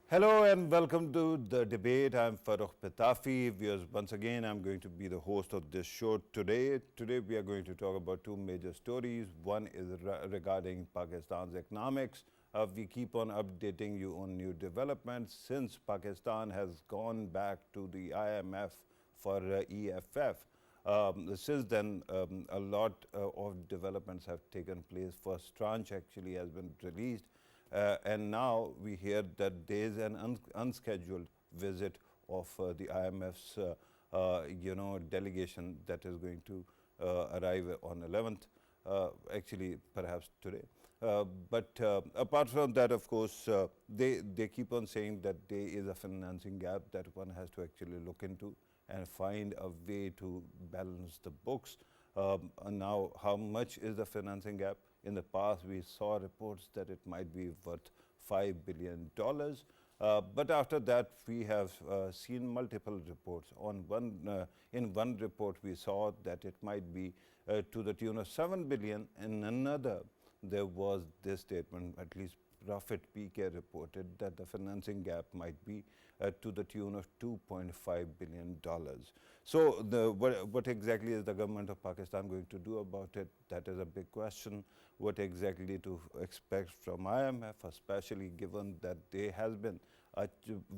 Hello and welcome to the debate. I'm Farooq Patafi. Once again, I'm going to be the host of this show today. Today, we are going to talk about two major stories. One is regarding Pakistan's economics. We keep on updating you on new developments since Pakistan has gone back to the IMF for EFF. Since then, a lot of developments have taken place. First tranche actually has been released. And now we hear that there is an unscheduled visit of the IMF's delegation that is going to arrive on 11th, actually perhaps today. But apart from that, of course, they keep on saying that there is a financing gap that one has to actually look into and find a way to balance the books. Now, how much is the financing gap? In the past, we saw reports that it might be worth $5 billion. But after that, we have seen multiple reports. In one report, we saw that it might be to the tune of $7 billion. In another, there was this statement, at least Profit PK reported that the financing gap might be to the tune of $2.5 billion. So what exactly is the government of Pakistan going to do about it? That is a big question. What exactly to expect from IMF, especially given that there has been a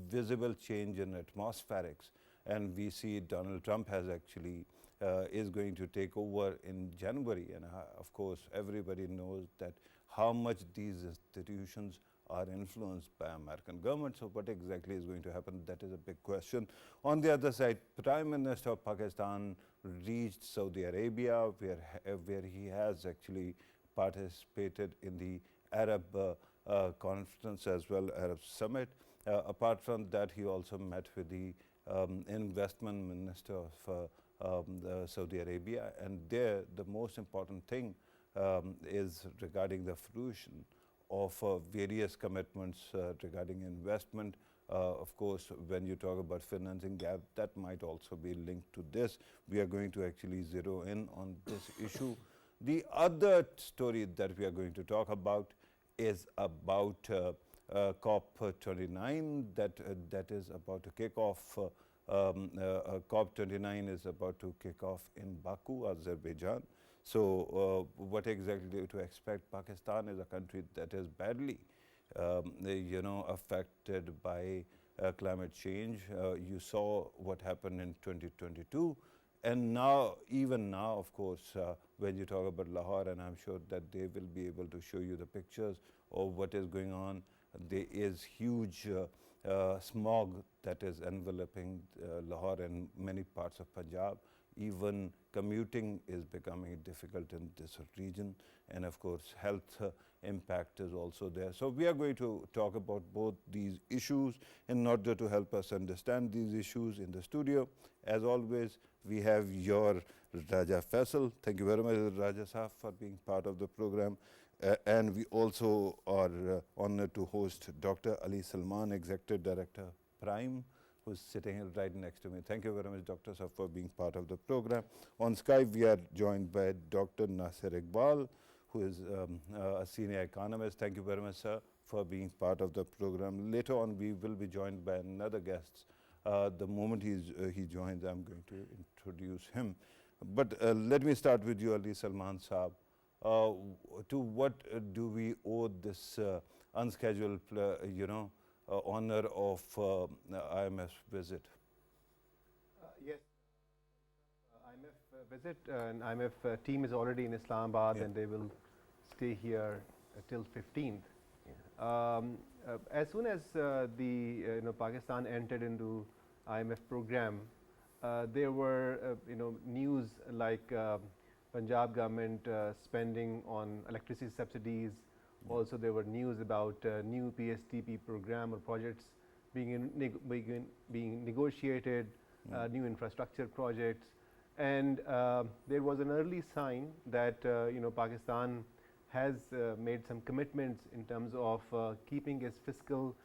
visible change in atmospherics, and we see Donald Trump has actually is going to take over in January, and of course everybody knows that how much these institutions are influenced by American government. So what exactly is going to happen? That is a big question. On the other side, Prime Minister of Pakistan reached Saudi Arabia, where he has actually participated in the Arab conference as well, Arab summit. Apart from that, he also met with the investment minister of Saudi Arabia, and there the most important thing is regarding the fruition of various commitments regarding investment. Of course, when you talk about financing gap, that might also be linked to this. We are going to actually zero in on this issue. The other story that we are going to talk about is about COP29 that is about to kick off. COP29 is about to kick off in Baku, Azerbaijan. So what exactly to expect? Pakistan is a country that is badly affected by climate change. You saw what happened in 2022. And now, even now, of course, when you talk about Lahore, and I'm sure that they will be able to show you the pictures of what is going on, there is huge smog that is enveloping Lahore and many parts of Punjab. Even commuting is becoming difficult in this region, and of course health impact is also there. So we are going to talk about both these issues in order to help us understand these issues. In the studio, as always, we have your Raja Faisal. Thank you very much, Raja Sahab, for being part of the program. And we also are honored to host Dr. Ali Salman, Executive Director, Prime, who's sitting right next to me. Thank you very much, Dr. Sahab, for being part of the program. On Skype, we are joined by Dr. Nasir Iqbal, who is a senior economist. Thank you very much, sir, for being part of the program. Later on, we will be joined by another guest. The moment he joins, I'm going to introduce him. But let me start with you, Ali Salman Saab. To what do we owe this unscheduled, honor of IMF visit? Yes, IMF visit, and IMF team is already in Islamabad, and they will stay here till 15th. As soon as Pakistan entered into IMF program, there were news like Punjab government spending on electricity subsidies. Also, there were news about new PSTP program or projects being negotiated, new infrastructure projects, and there was an early sign that Pakistan has made some commitments in terms of keeping its fiscal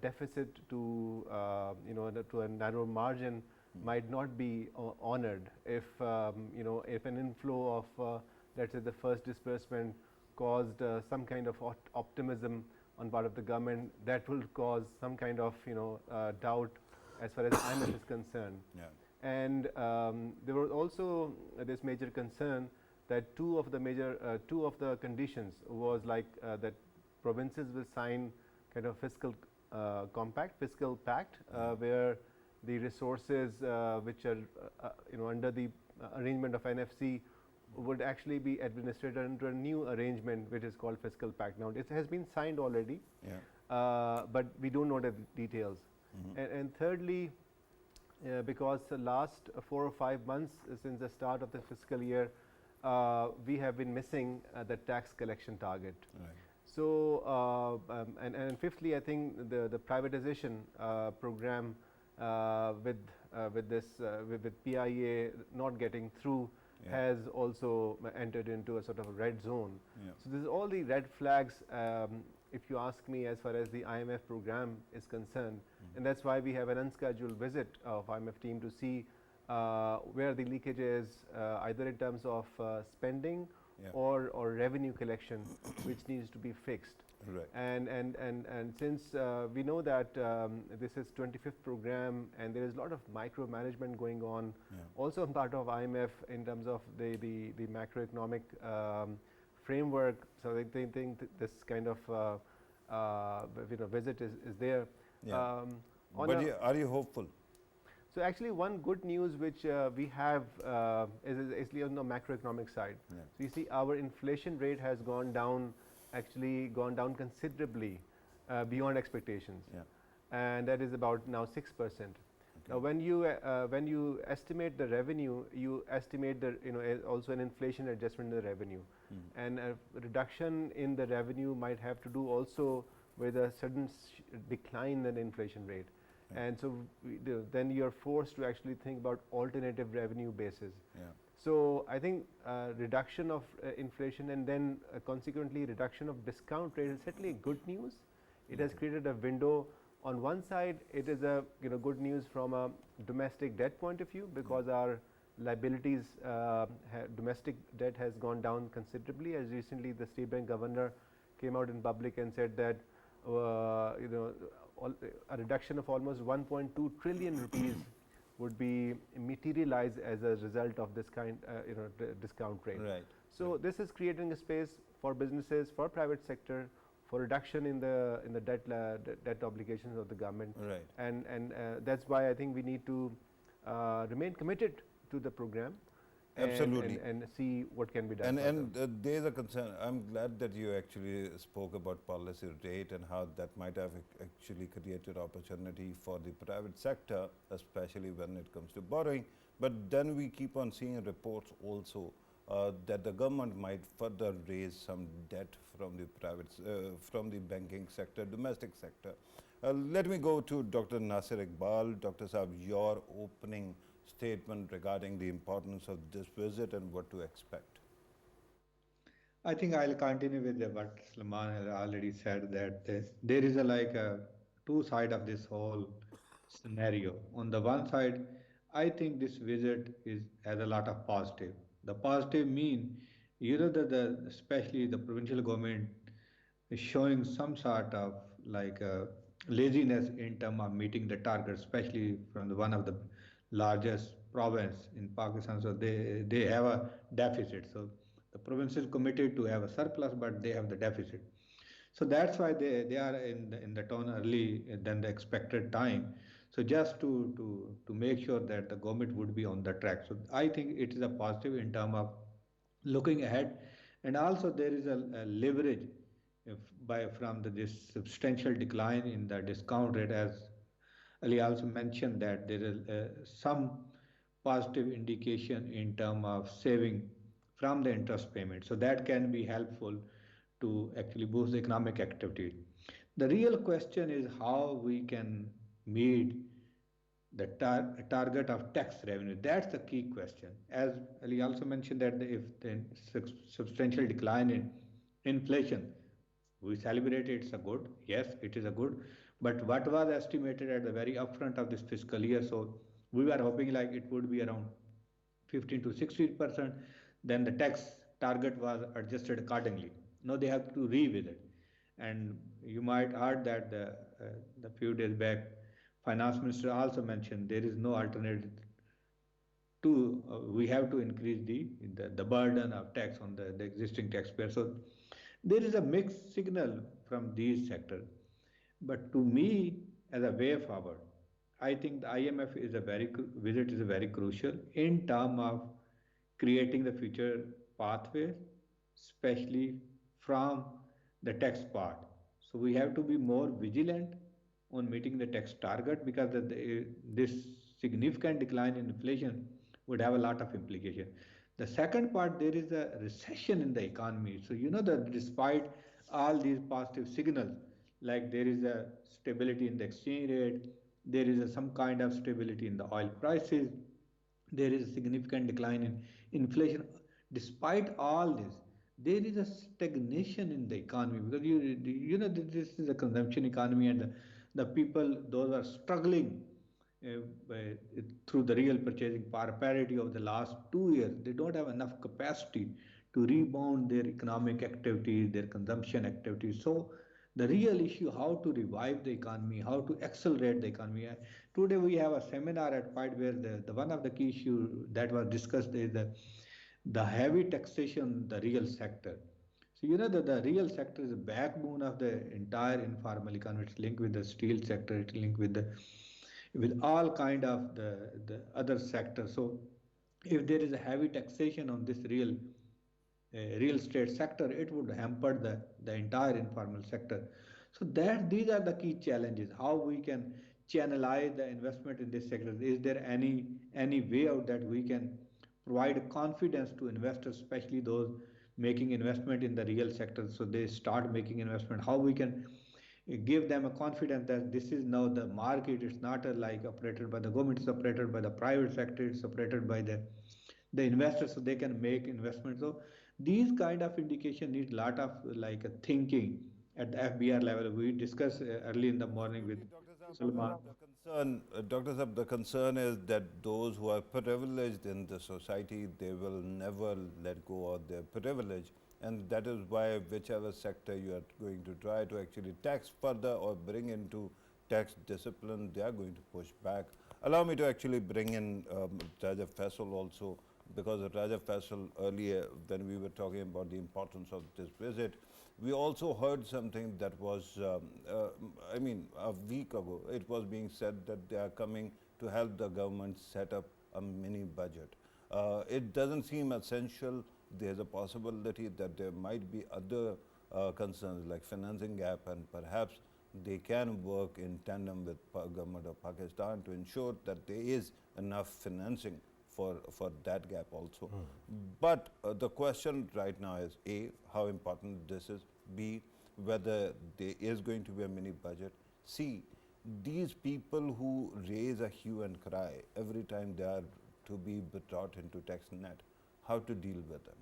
deficit to to a narrow margin might not be honored if if an inflow of let's say the first disbursement caused some kind of optimism on part of the government, that will cause some kind of doubt as far as IMF is concerned. Yeah. And there was also this major concern that two of the conditions was like that provinces will sign kind of fiscal pact, where the resources which are under the arrangement of NFC would actually be administered under a new arrangement which is called fiscal pact. Now it has been signed already, Yeah. but we don't know the details. And thirdly, because the last 4 or 5 months since the start of the fiscal year, we have been missing the tax collection target. Right. So, and fifthly, I think the privatization program with PIA not getting through has also entered into a sort of a red zone. Yeah. So, this is all the red flags, if you ask me, as far as the IMF program is concerned, and that's why we have an unscheduled visit of IMF team to see where the leakage is, either in terms of spending or revenue collection, which needs to be fixed. Right. And since we know that this is 25th program and there is a lot of micromanagement going on, also on part of IMF in terms of the macroeconomic framework. So they think this kind of visit is there. Yeah. But are you hopeful? So actually, one good news which we have is on the macroeconomic side. Yeah. So you see, our inflation rate has gone down, actually gone down considerably beyond expectations, and that is about now 6%. Now, when you estimate the revenue, you estimate the also an inflation adjustment in the revenue, and a reduction in the revenue might have to do also with a sudden decline in the inflation rate. And so then you're forced to actually think about alternative revenue bases. So I think reduction of inflation and then consequently reduction of discount rate is certainly good news. It has created a window. On one side, it is a good news from a domestic debt point of view, because our liabilities, domestic debt has gone down considerably. As recently, the State Bank governor came out in public and said that a reduction of almost 1.2 trillion rupees would be materialized as a result of this kind, discount rate. Right. So this is creating a space for businesses, for private sector, for reduction in the debt obligations of the government. Right. And that's why I think we need to remain committed to the program. Absolutely. And see what can be done. And there is a concern. I'm glad that you actually spoke about policy rate and how that might have actually created opportunity for the private sector, especially when it comes to borrowing. But then we keep on seeing reports also that the government might further raise some debt from the private, from the banking sector, domestic sector. Let me go to Dr. Nasir Iqbal. Dr. Saab, your opening statement regarding the importance of this visit and what to expect. I think I'll continue with what Salman has already said, that there is a two side of this whole scenario. On the one side, I think this visit has a lot of positive. The positive mean, that especially the provincial government is showing some sort of laziness in terms of meeting the target, especially from one of the largest province in Pakistan. So they have a deficit. So the province is committed to have a surplus, but they have the deficit. So that's why they are in the town early than the expected time. So just to make sure that the government would be on the track. So I think it is a positive in terms of looking ahead, and also there is a leverage from this substantial decline in the discount rate, as Ali also mentioned that there is some positive indication in terms of saving from the interest payment. So that can be helpful to actually boost the economic activity. The real question is how we can meet the target of tax revenue. That's the key question. As Ali also mentioned that if the substantial decline in inflation, we celebrate it's a good, yes, it is a good, but what was estimated at the very upfront of this fiscal year, so we were hoping like it would be around 15 to 16%, then the tax target was adjusted accordingly. Now they have to revisit, and you might heard that the few days back, finance minister also mentioned there is no alternative to we have to increase the burden of tax on the existing taxpayer. So there is a mixed signal from these sectors. But to me, as a way forward, I think the IMF is a visit is a very crucial in terms of creating the future pathways, especially from the tax part. So we have to be more vigilant on meeting the tax target because this significant decline in inflation would have a lot of implication. The second part, there is a recession in the economy. So you know that despite all these positive signals, like there is a stability in the exchange rate, there is some kind of stability in the oil prices, there is a significant decline in inflation. Despite all this, there is a stagnation in the economy because you know this is a consumption economy, and the people those are struggling through the real purchasing power parity of the last 2 years. They don't have enough capacity to rebound their economic activities, their consumption activities. So the real issue, how to revive the economy, how to accelerate the economy. Today we have a seminar at PIDE where the one of the key issues that was discussed is the heavy taxation, the real sector. So you know that the real sector is the backbone of the entire informal economy. It's linked with the steel sector. It's linked with all kind of the other sectors. So if there is a heavy taxation on this real estate sector, it would hamper the entire informal sector. So that these are the key challenges. How we can channelize the investment in this sector? Is there any way out that we can provide confidence to investors, especially those making investment in the real sector, so they start making investment? How we can give them a confidence that this is now the market, it's not like operated by the government, it's operated by the private sector, it's operated by the investors, so they can make investments. So these kind of indication need lot of like thinking at the FBR level. We discussed early in the morning with Absolutely, Dr. Saab. Salman. Dr. Saab, the concern is that those who are privileged in the society, they will never let go of their privilege. And that is why whichever sector you are going to try to actually tax further or bring into tax discipline, they are going to push back. Allow me to actually bring in Raja Faisal also, because Raja Faisal earlier, when we were talking about the importance of this visit, we also heard something that was, I mean, a week ago, it was being said that they are coming to help the government set up a mini budget. It doesn't seem essential. There's a possibility that there might be other concerns like financing gap, and perhaps they can work in tandem with government of Pakistan to ensure that there is enough financing for that gap also. But the question right now is A, how important this is, B, whether there is going to be a mini budget, C, these people who raise a hue and cry every time they are to be brought into tax net, how to deal with them.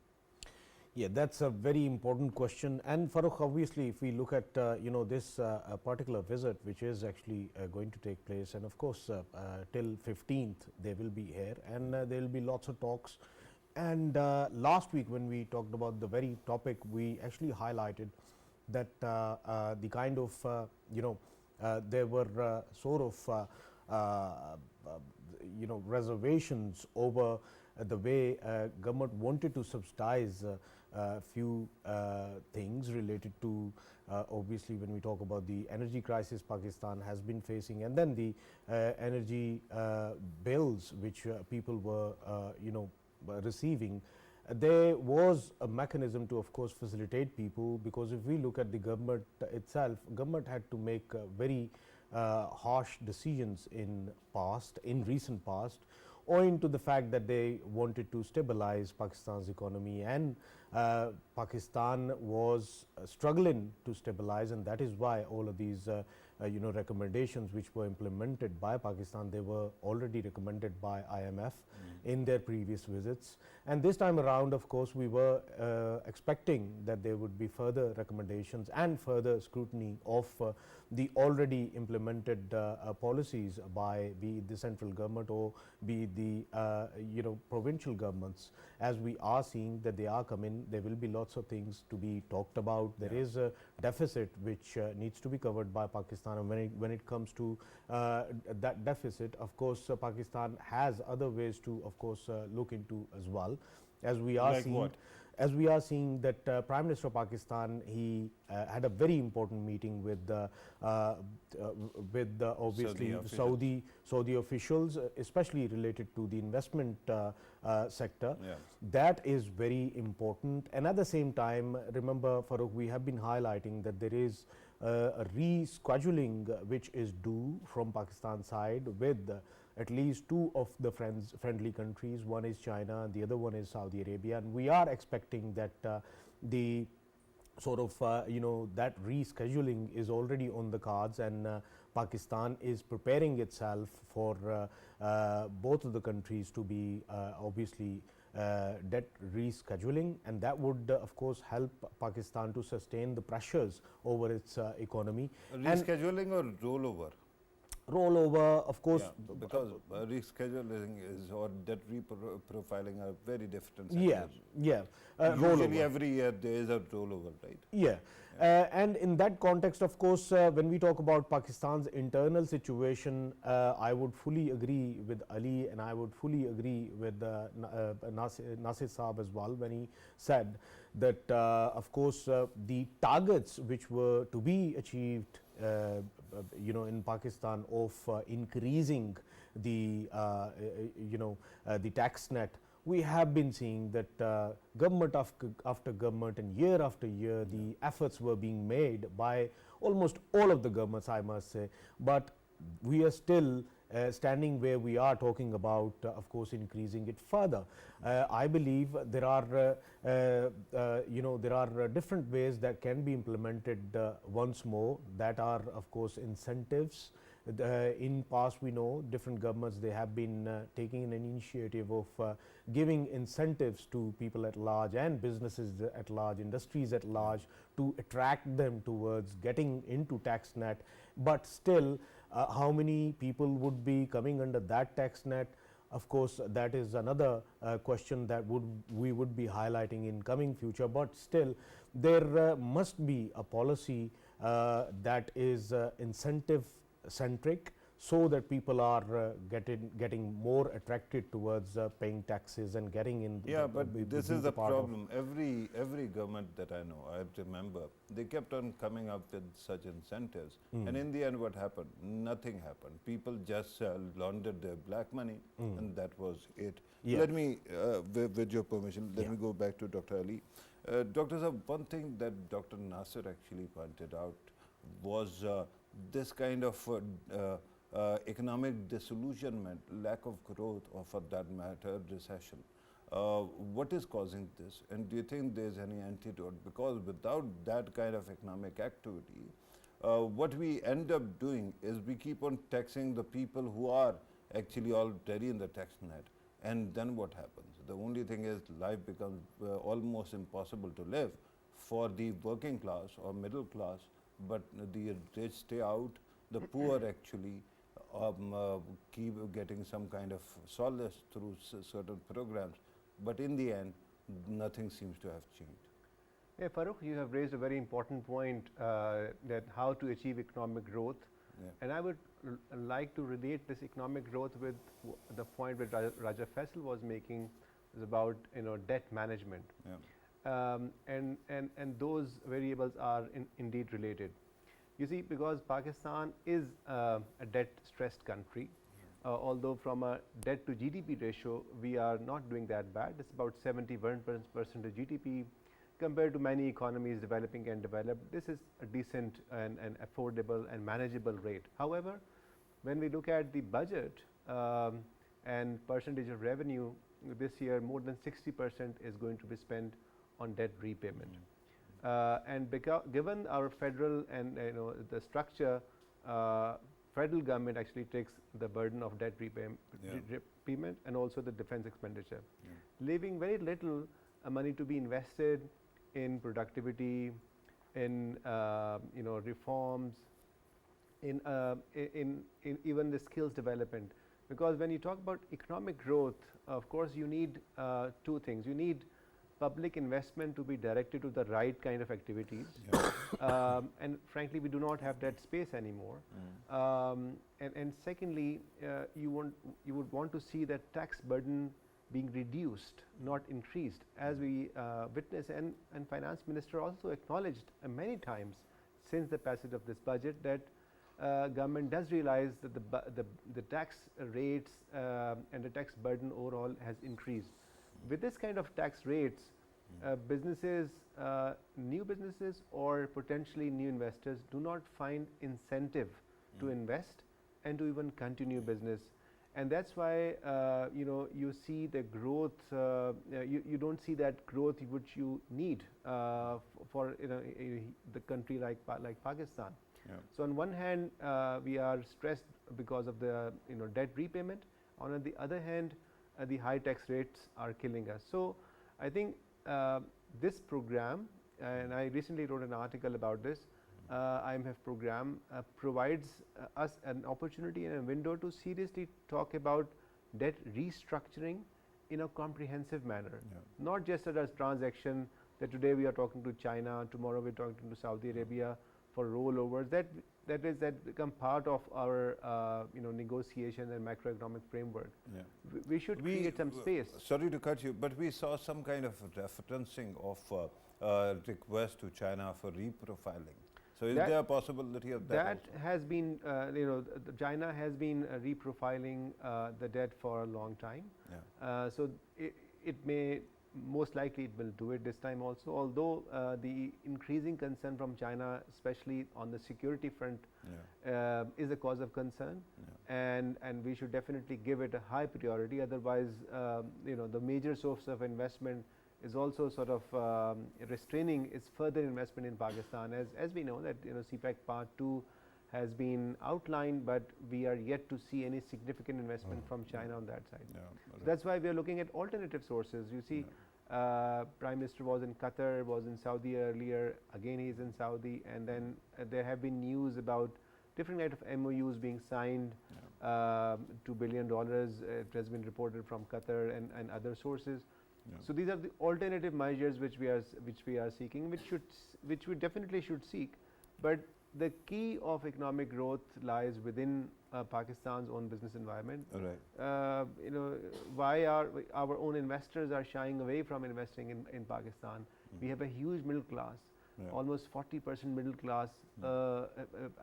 Yeah, that's a very important question. And Farooq, obviously, if we look at you know, this particular visit, which is actually going to take place, and of course till 15th they will be here, and there will be lots of talks. And last week when we talked about the very topic, we actually highlighted that the kind of you know, there were sort of you know, reservations over the way government wanted to subsidize few things related to obviously when we talk about the energy crisis Pakistan has been facing, and then the energy bills which people were you know, receiving. There was a mechanism to of course facilitate people, because if we look at the government itself, government had to make very harsh decisions in recent past, owing to the fact that they wanted to stabilize Pakistan's economy, and Pakistan was struggling to stabilize, and that is why all of these recommendations which were implemented by Pakistan, they were already recommended by IMF in their previous visits. And this time around, of course, we were expecting that there would be further recommendations and further scrutiny of the already implemented policies by be it the central government or be it the provincial governments. As we are seeing that they are coming, there will be lots of things to be talked about. There is a deficit which needs to be covered by Pakistan, and when it comes to that deficit, of course, Pakistan has other ways to, of course, look into as well. As we are Like seeing, what? as we are seeing that Prime Minister of Pakistan, he had a very important meeting with obviously Saudi officials, especially related to the investment sector. Yeah. That is very important. And at the same time, remember, Farooq, we have been highlighting that there is a rescheduling which is due from Pakistan side with at least two of the friendly countries. One is China and the other one is Saudi Arabia, and we are expecting that the sort of that rescheduling is already on the cards, and Pakistan is preparing itself for both of the countries to be obviously debt rescheduling, and that would of course help Pakistan to sustain the pressures over its economy. Rescheduling or rollover? Rollover, of course. Yeah, because rescheduling is or debt reprofiling are very different Yeah, sectors. yeah. Usually every year there is a rollover, right? Yeah. And in that context, of course, when we talk about Pakistan's internal situation, I would fully agree with Ali, and I would fully agree with Nasir Saab as well, when he said that, of course, the targets which were to be achieved in Pakistan of increasing the the tax net, we have been seeing that government after government and year after year, the efforts were being made by almost all of the governments, I must say, but we are still standing where we are talking about, of course, increasing it further. I believe there are there are different ways that can be implemented once more, that are, of course, incentives. In past, we know different governments, they have been taking an initiative of giving incentives to people at large and businesses at large, industries at large, to attract them towards getting into tax net. But still, how many people would be coming under that tax net? Of course, that is another question that we would be highlighting in coming future. But still, there must be a policy that is incentive centric, so that people are getting more attracted towards paying taxes and getting in. Yeah, but this is the problem. Every government that I know, I remember, they kept on coming up with such incentives, and in the end, what happened? Nothing happened. People just laundered their black money, and that was it. Yeah. Let me, with your permission, let me go back to Dr. Ali. Dr. Saab, one thing that Dr. Nasir actually pointed out was this kind of economic disillusionment, lack of growth, or for that matter, recession. What is causing this? And do you think there's any antidote? Because without that kind of economic activity, what we end up doing is we keep on taxing the people who are actually already in the tax net. And then what happens? The only thing is life becomes almost impossible to live for the working class or middle class, but the rich stay out, the poor actually keep getting some kind of solace through certain programs, but in the end, nothing seems to have changed. Yeah, Farooq, you have raised a very important point, that how to achieve economic growth. Yeah. And I would like to relate this economic growth with the point that Raja Faisal was making, is about debt management. Yeah. And those variables are indeed related. You see, because Pakistan is a debt-stressed country, although from a debt to GDP ratio, we are not doing that bad. It's about 71% of GDP. Compared to many economies, developing and developed, this is a decent and affordable and manageable rate. However, when we look at the budget and percentage of revenue, this year more than 60% is going to be spent on debt repayment. And given our federal and the structure, federal government actually takes the burden of debt repayment and also the defense expenditure, leaving very little money to be invested in productivity, in reforms, in even the skills development. Because when you talk about economic growth, of course you need two things. You need public investment to be directed to the right kind of activities, and frankly we do not have that space anymore. And secondly, you would want to see that tax burden being reduced, not increased, as we witness, and finance minister also acknowledged many times since the passage of this budget that government does realize that the tax rates and the tax burden overall has increased. With this kind of tax rates, businesses, new businesses or potentially new investors do not find incentive to invest and to even continue business. And that's why you see the growth. You don't see that growth which you need for the country like Pakistan. So on one hand, we are stressed because of the debt repayment. On the other hand, the high tax rates are killing us. So I think this program, and I recently wrote an article about this, IMF program provides us an opportunity and a window to seriously talk about debt restructuring in a comprehensive manner, not just as a transaction that today we are talking to China, tomorrow we are talking to Saudi Arabia for rollovers. That become part of our negotiation and macroeconomic framework. We should create some space. Sorry to cut you, but we saw some kind of referencing of request to China for reprofiling. So is there a possibility of that? That has been, China has been reprofiling the debt for a long time. So it may, most likely it will do it this time also, although the increasing concern from China, especially on the security front, is a cause of concern, and we should definitely give it a high priority. Otherwise, the major source of investment is also sort of restraining its further investment in Pakistan. As we know that CPEC Part 2 has been outlined, but we are yet to see any significant investment from China on that side. So that's why we are looking at alternative sources. You see, Prime Minister was in Qatar, was in Saudi earlier, again he is in Saudi, and then there have been news about different kind of MOUs being signed, $2 billion, it has been reported from Qatar and other sources. So these are the alternative measures which we are seeking, which we definitely should seek, but the key of economic growth lies within Pakistan's own business environment. Why are our own investors are shying away from investing in Pakistan? We have a huge middle class, almost 40% middle class,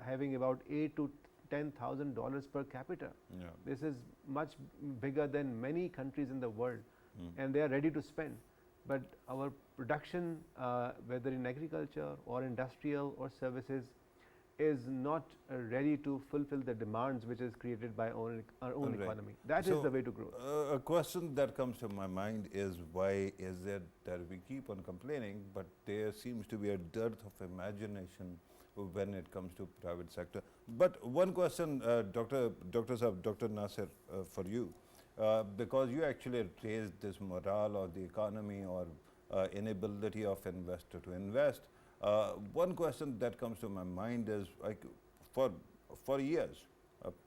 having about $8,000 to $10,000 per capita. This is much bigger than many countries in the world, and they are ready to spend. But our production, whether in agriculture or industrial or services, is not ready to fulfill the demands which is created by our own economy. That is the way to grow. A question that comes to my mind is, why is it that we keep on complaining, but there seems to be a dearth of imagination when it comes to private sector? But one question, Dr. Nasir, for you, because you actually raised this morale of the economy or inability of investor to invest. One question that comes to my mind is, like, for years,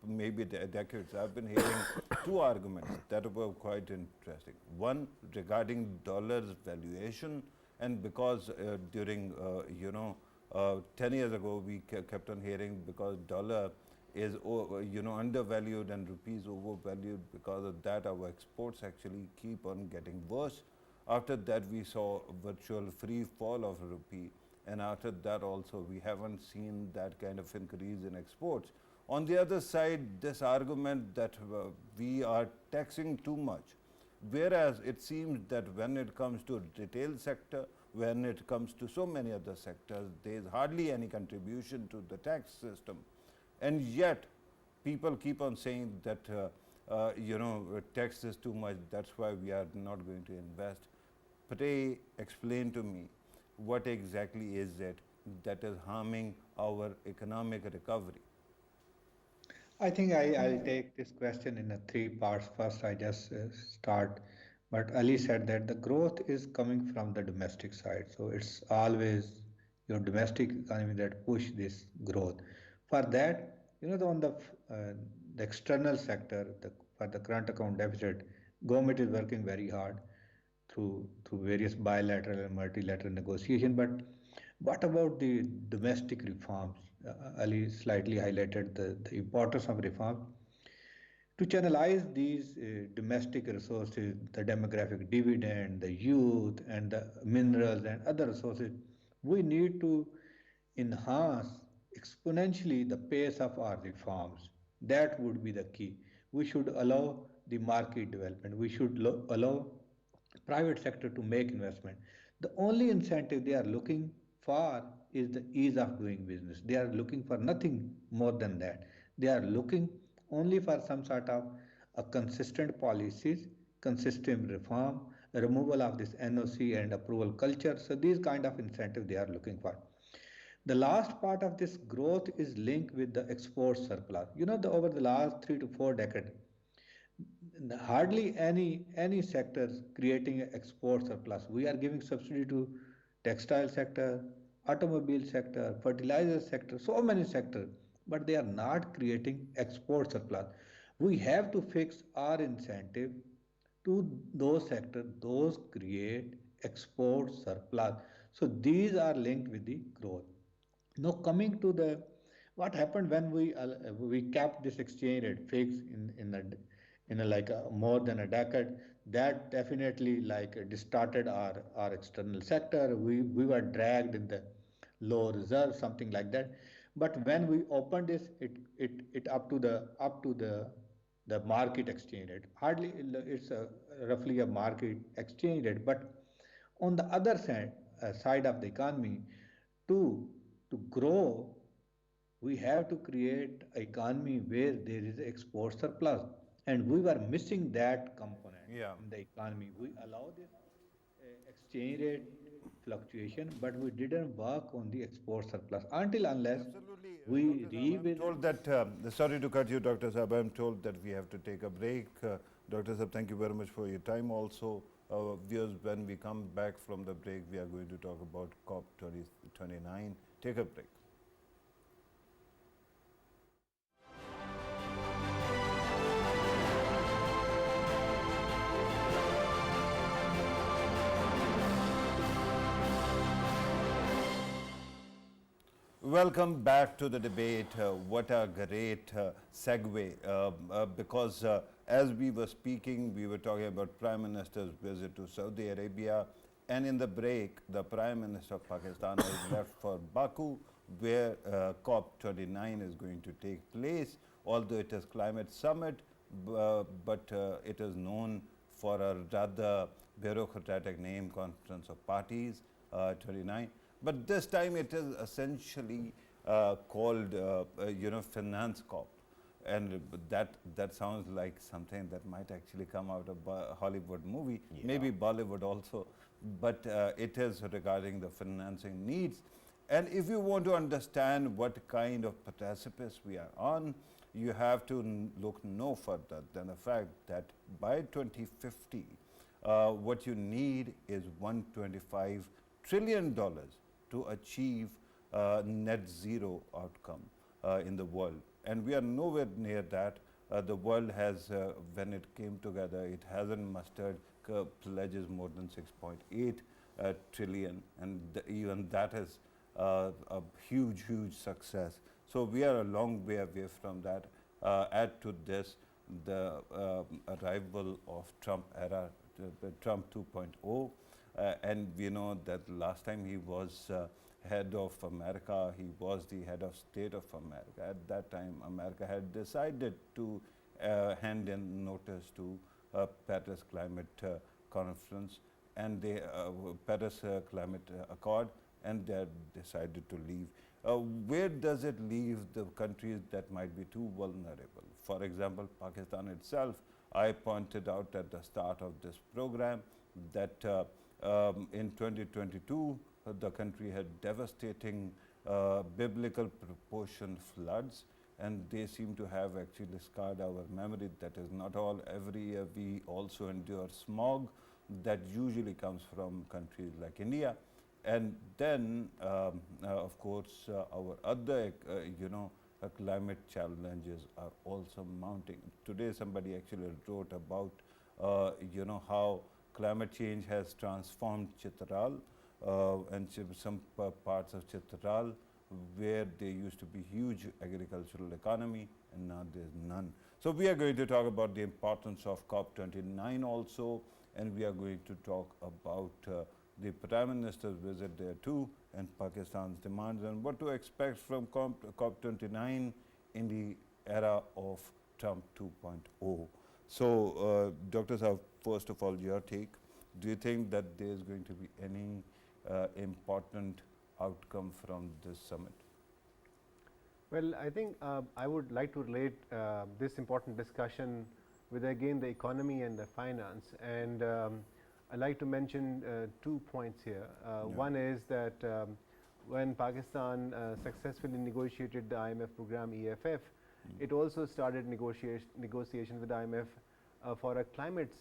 maybe decades, I've been hearing two arguments that were quite interesting. One regarding dollar's valuation, and because during 10 years ago we kept on hearing, because dollar is undervalued and rupees overvalued, because of that our exports actually keep on getting worse. After that we saw virtual free fall of rupee, and after that also we haven't seen that kind of increase in exports. On the other side, this argument that we are taxing too much, whereas it seems that when it comes to retail sector, when it comes to so many other sectors, there is hardly any contribution to the tax system. And yet people keep on saying that tax is too much, that's why we are not going to invest. Pray, explain to me, what exactly is it that is harming our economic recovery? I think I'll take this question in a three parts. First, I just start, but Ali said that the growth is coming from the domestic side. So it's always your domestic economy that push this growth. For that, the external sector, for the current account deficit, government is working very hard through various bilateral and multilateral negotiation. But what about the domestic reforms? Ali slightly highlighted the importance of reform to channelize these domestic resources, the demographic dividend, the youth, and the minerals and other resources. We need to enhance exponentially the pace of our reforms. That would be the key. We should allow the market development. We should allow private sector to make investment. The only incentive they are looking for is the ease of doing business. They are looking for nothing more than that. They are looking only for some sort of a consistent policies, consistent reform, removal of this NOC and approval culture. So these kind of incentive they are looking for. The last part of this growth is linked with the export surplus. Over the last 3 to 4 decades, hardly any sectors creating an export surplus. We are giving subsidy to textile sector, automobile sector, fertilizer sector, so many sectors, but they are not creating export surplus. We have to fix our incentive to those sectors, those create export surplus. So these are linked with the growth. Now coming to the what happened when we kept this exchange rate fixed in a like a, more than a decade, that definitely like distorted our external sector. We were dragged in the low reserve, something like that. But when we opened this, it up to the market exchange rate. Hardly it's roughly a market exchange rate, but on the other side of the economy, to to grow, we have to create an economy where there is export surplus, and we were missing that component Yeah. in the economy. We allow this exchange rate fluctuation, but we didn't work on the export surplus until unless Absolutely, we Dr. Saab. I'm revisit. told that, sorry to cut you, Dr. Saab, I'm told that we have to take a break. Dr. Saab, thank you very much for your time also. Viewers, when we come back from the break, we are going to talk about COP 2029. Take a break. Welcome back to the debate. What a great segue, because as we were speaking, we were talking about Prime Minister's visit to Saudi Arabia, and in the break, the Prime Minister of Pakistan has left for Baku, where COP 29 is going to take place. Although it is climate summit, but it is known for a rather bureaucratic name, Conference of Parties 29. But this time it is essentially called, Finance Corp, and that sounds like something that might actually come out of a Hollywood movie, maybe Bollywood also. But it is regarding the financing needs. And if you want to understand what kind of precipice we are on, you have to look no further than the fact that by 2050, what you need is $125 trillion to achieve net zero outcome in the world. And we are nowhere near that. The world has, when it came together, it hasn't mustered pledges more than 6.8 trillion, and even that is a huge, huge success. So we are a long way away from that. Add to this the arrival of Trump era, the Trump 2.0, and we know that last time he was head of America, he was the head of state of America. At that time, America had decided to hand in notice to Paris Climate Conference and the Paris Climate Accord, and they decided to leave. Where does it leave the countries that might be too vulnerable? For example, Pakistan itself. I pointed out at the start of this program that in 2022, the country had devastating biblical proportion floods, and they seem to have actually scarred our memory. That is not all. Every year we also endure smog that usually comes from countries like India. And then, of course, our other, climate challenges are also mounting. Today, somebody actually wrote about, how climate change has transformed Chitral and some parts of Chitral where there used to be huge agricultural economy and now there's none. So we are going to talk about the importance of COP29 also, and we are going to talk about the Prime Minister's visit there too, and Pakistan's demands and what to expect from COP29 in the era of Trump 2.0. So, Dr. Saab, first of all, your take. Do you think that there is going to be any important outcome from this summit? Well, I think I would like to relate this important discussion with again the economy and the finance, and I'd like to mention 2 points here. One is that when Pakistan successfully negotiated the IMF program EFF, it also started negotiation with IMF for a climate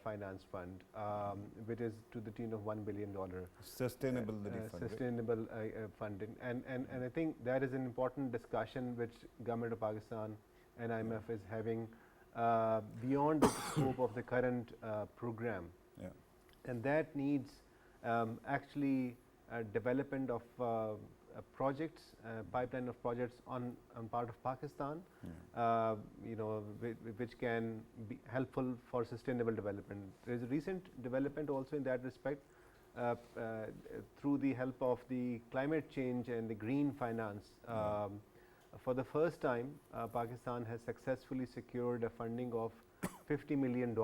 finance fund, which is to the tune of $1 billion. Sustainability fund. Sustainable funding, and I think that is an important discussion which government of Pakistan and IMF is having beyond the scope of the current program. Yeah. And that needs actually development of projects, pipeline of projects on part of Pakistan, which can be helpful for sustainable development. There is a recent development also in that respect through the help of the climate change and the green finance. For the first time, Pakistan has successfully secured a funding of $50 million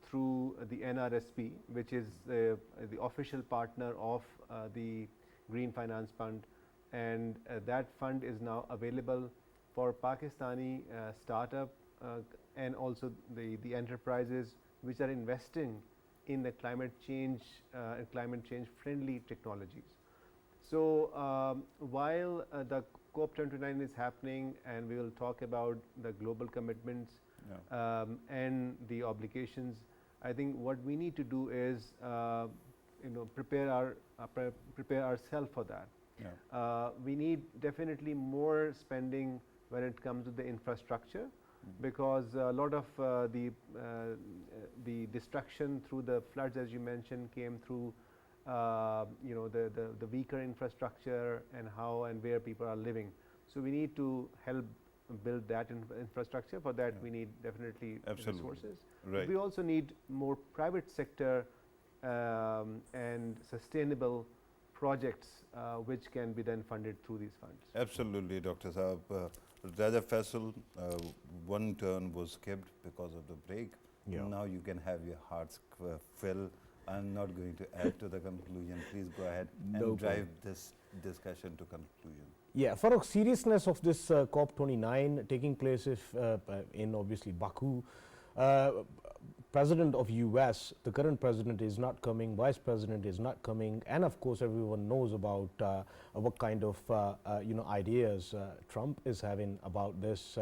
through the NRSP, which is the official partner of the Green Finance Fund, and that fund is now available for Pakistani startup and also the enterprises which are investing in the climate change friendly technologies. So while the COP29 is happening and we will talk about the global commitments and the obligations, I think what we need to do is prepare ourselves for that. We need definitely more spending when it comes to the infrastructure, because a lot of the destruction through the floods, as you mentioned, came through the weaker infrastructure and how and where people are living. So we need to help build that infrastructure. For that, we need definitely resources. Right. We also need more private sector and sustainable projects which can be then funded through these funds. Absolutely, Dr. Saab. Raja Faisal, one turn was skipped because of the break. Now you can have your heart's fill. I'm not going to add to the conclusion. Please go ahead and drive this discussion to conclusion. Yeah, for the seriousness of this COP29 taking place in obviously Baku, President of US, the current president is not coming, Vice President is not coming, and of course everyone knows about what kind of ideas Trump is having about this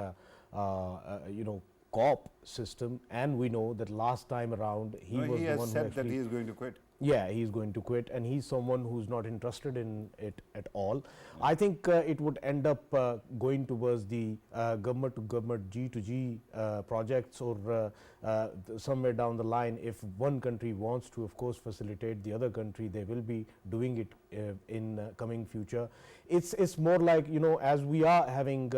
COP system, and we know that last time around he was the one who has said that he is going to quit. Yeah, he's going to quit, and he's someone who's not interested in it at all. I think it would end up going towards the government to government, G to G projects, or somewhere down the line, if one country wants to, of course, facilitate the other country, they will be doing it in coming future. It's more like, as we are having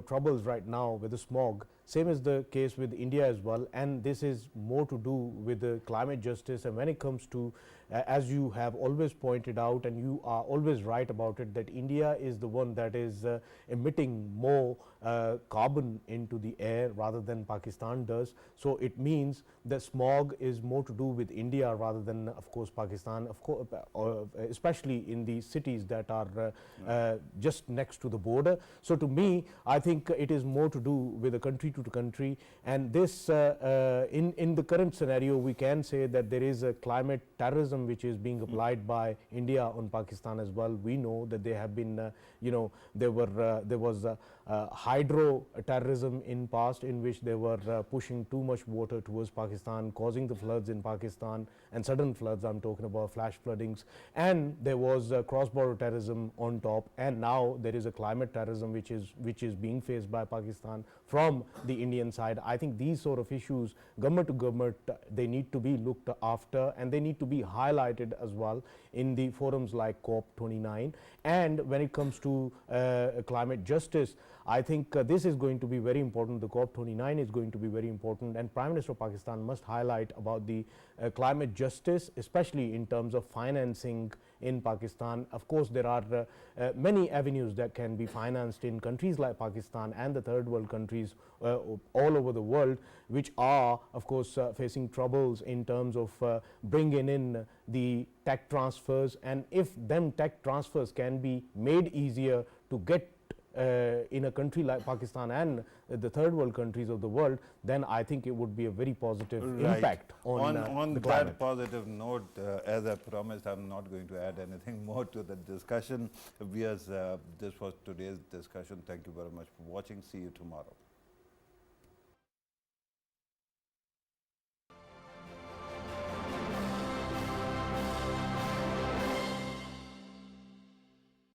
troubles right now with the smog, same is the case with India as well, and this is more to do with the climate justice. And when it comes to, as you have always pointed out, and you are always right about it, that India is the one that is emitting more carbon into the air rather than Pakistan does. So it means that smog is more to do with India rather than, of course, Pakistan, of course, especially in the cities that are just next to the border. So to me, I think it is more to do with the country to country, and this in the current scenario we can say that there is a climate terrorism terrorism which is being applied by India on Pakistan as well. We know that there have been, there was hydro terrorism in past, in which they were pushing too much water towards Pakistan, causing the floods in Pakistan, and sudden floods. I'm talking about flash floodings, and there was cross-border terrorism on top, and now there is a climate terrorism which is being faced by Pakistan from the Indian side. I think these sort of issues, government to government, they need to be looked after, and they need to be highlighted as well in the forums like COP29. And when it comes to climate justice, I think this is going to be very important. The COP29 is going to be very important, and Prime Minister of Pakistan must highlight about the climate justice, especially in terms of financing in Pakistan. Of course, there are many avenues that can be financed in countries like Pakistan and the third world countries all over the world, which are, of course, facing troubles in terms of bringing in the tech transfers. And if them tech transfers can be made easier to get in a country like Pakistan and the third world countries of the world, then I think it would be a very positive impact on the climate. That positive note, as I promised, I'm not going to add anything more to the discussion. This was today's discussion. Thank you very much for watching. See you tomorrow.